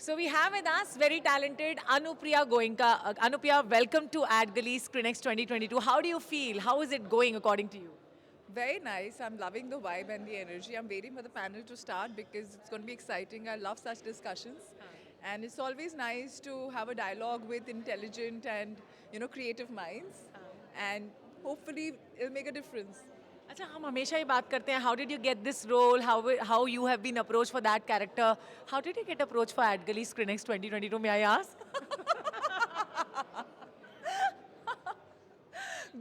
So we have with us very talented Anupriya Goenka. Anupriya, welcome to AdGully SCREENXX 2022. How do you feel? How is it going according to you? Very nice. I'm loving the vibe and the energy. I'm waiting for the panel to start because it's going to be exciting. I love such discussions. And it's always nice to have a dialogue with intelligent and creative minds. And hopefully it'll make a difference. अच्छा हम हमेशा ही बात करते हैं how did you get this role how you have been approached for that character how did you get approached for AdGully SCREENXX 2022 may I ask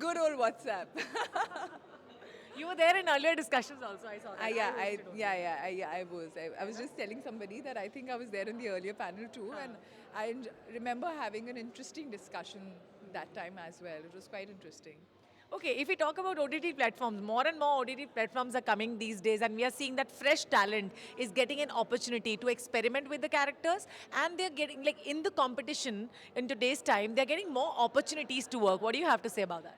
Good old WhatsApp. you were there in earlier discussions also I saw that I hosted also. I was. I was just telling somebody that I think I was there in the earlier panel too, and remember having an interesting discussion that time as well. It was quite interesting. Okay, if we talk about OTT platforms, more and more OTT platforms are coming these days, and we are seeing that fresh talent is getting an opportunity to experiment with the characters, and they're getting, like, in the competition in today's time, they're getting more opportunities to work. What do you have to say about that?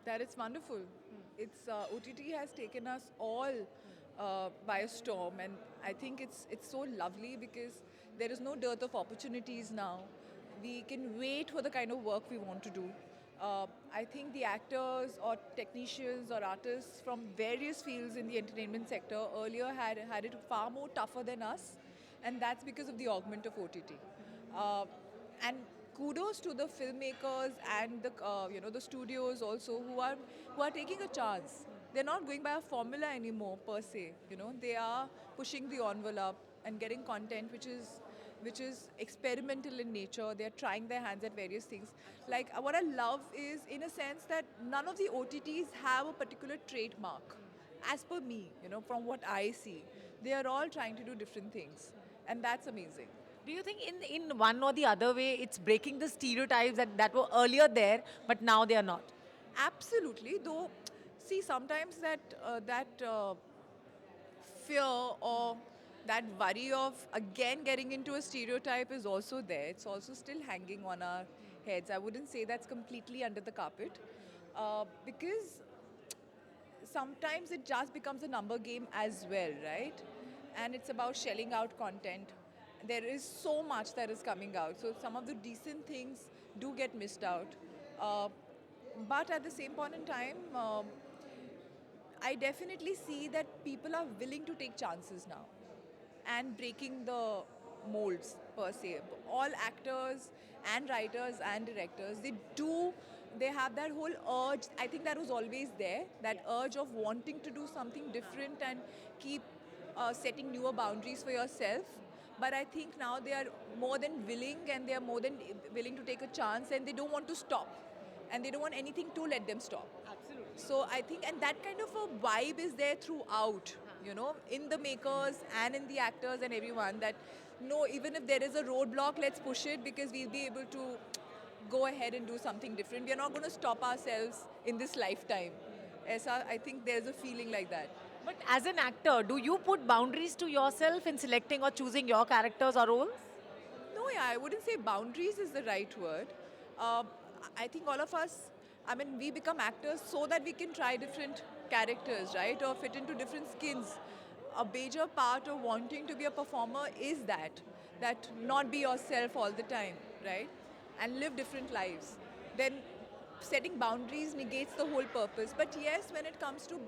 That it's wonderful. It's OTT has taken us all by a storm, and I think it's so lovely because there is no dearth of opportunities now. We can wait for the kind of work we want to do. I think the actors or technicians or artists from various fields in the entertainment sector earlier had it far more tougher than us, and that's because of the augment of OTT. And kudos to the filmmakers and the studios also who are taking a chance. They're not going by a formula anymore per se. They are pushing the envelope and getting content which is experimental in nature. They're trying their hands at various things. Like what I love is, in a sense, that none of the OTTs have a particular trademark. As per me, from what I see, they are all trying to do different things, and that's amazing. Do you think in one or the other way it's breaking the stereotypes that were earlier there, but now they are not? Absolutely, though. See, sometimes that fear or that worry of again getting into a stereotype is also there. It's also still hanging on our heads. I wouldn't say that's completely under the carpet, because sometimes it just becomes a number game as well, right? And it's about shelling out content. There is so much that is coming out, so some of the decent things do get missed out. Uh, but at the same point in time, I definitely see that people are willing to take chances now and breaking the molds per se. All actors and writers and directors, they have that whole urge. I think that was always there, that urge of wanting to do something different and keep setting newer boundaries for yourself. But I think now they are more than willing, and they are more than willing to take a chance, and they don't want to stop, and they don't want anything to let them stop. Absolutely. So I think, and that kind of a vibe is there throughout, in the makers and in the actors and everyone, that no, even if there is a roadblock, let's push it because we'll be able to go ahead and do something different. We are not going to stop ourselves in this lifetime. Aisa, I think there's a feeling like that. But as an actor, do you put boundaries to yourself in selecting or choosing your characters or roles? No, yeah, I wouldn't say boundaries is the right word. Uh, I think all of us, I mean, we become actors so that we can try different characters, right? Or fit into different skins. A major part of wanting to be a performer is that not be yourself all the time, right? And live different lives. Then setting boundaries negates the whole purpose. But yes, when it comes to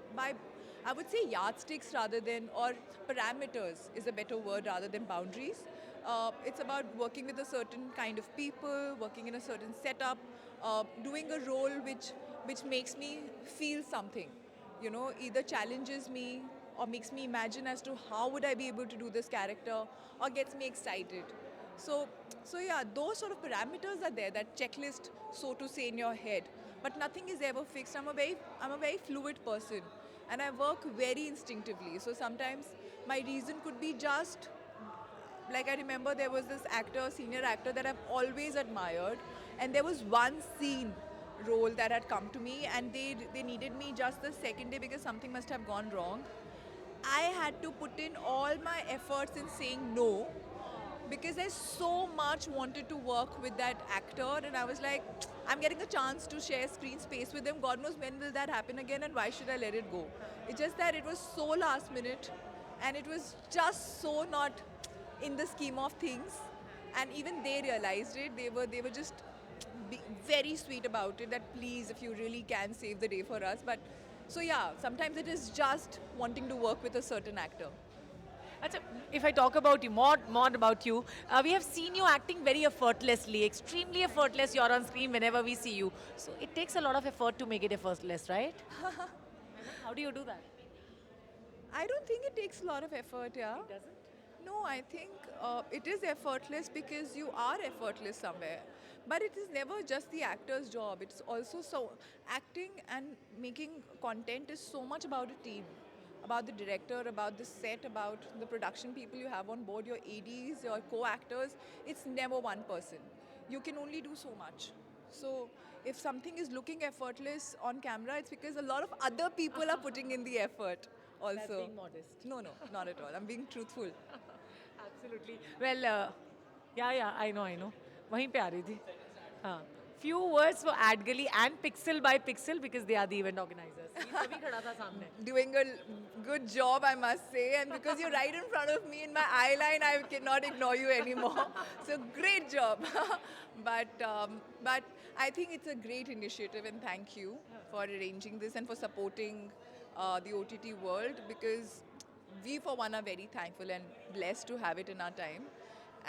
I would say yardsticks rather than, or parameters is a better word rather than boundaries. It's about working with a certain kind of people, working in a certain setup, doing a role which makes me feel something. Either challenges me or makes me imagine as to how would I be able to do this character, or gets me excited. So, so yeah, those sort of parameters are there, that checklist, so to say, in your head. But nothing is ever fixed. I'm a very fluid person, and I work very instinctively. So sometimes my reason could be just like, I remember there was this actor, senior actor, that I've always admired, and there was one scene role that had come to me, and they needed me just the second day because something must have gone wrong. I had to put in all my efforts in saying no because I so much wanted to work with that actor, and I was like, I'm getting a chance to share screen space with him. God knows when will that happen again, and why should I let it go? It's just that it was so last minute, and it was just so not in the scheme of things. And even they realized it. They were just very sweet about it, that please, if you really can, save the day for us. But so yeah, sometimes it is just wanting to work with a certain actor. Achha, if I talk about you, more about you, we have seen you acting very effortlessly, extremely effortless. You're on screen whenever we see you. So it takes a lot of effort to make it effortless, right? How do you do that? I don't think it takes a lot of effort, yeah. It doesn't. No, I think it is effortless because you are effortless somewhere. But it is never just the actor's job. It's also so acting and making content is so much about a team, about the director, about the set, about the production people you have on board, your ADs, your co-actors. It's never one person. You can only do so much. So if something is looking effortless on camera, it's because a lot of other people are putting in the effort also. That's being modest. No, no, not at all. I'm being truthful. Absolutely. Well, yeah, I know. वहीं पे आ रही थी. हाँ. Few words for Ad Gully and Pixel by Pixel because they are the event organizers. ये तभी खड़ा था सामने. Doing a good job, I must say. And because you're right in front of me in my eye line, I cannot ignore you anymore. So great job. but I think it's a great initiative, and thank you for arranging this and for supporting the OTT world, because we for one are very thankful and blessed to have it in our time.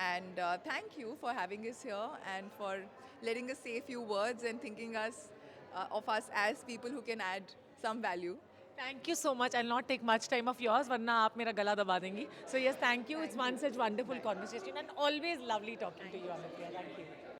And thank you for having us here and for letting us say a few words and thinking of us as people who can add some value. Thank you so much. I'll not take much time of yours, वरना आप मेरा गला दबा देंगी. So yes, thank you. It's one such wonderful conversation and always lovely talking to you, Anupriya. Thank you.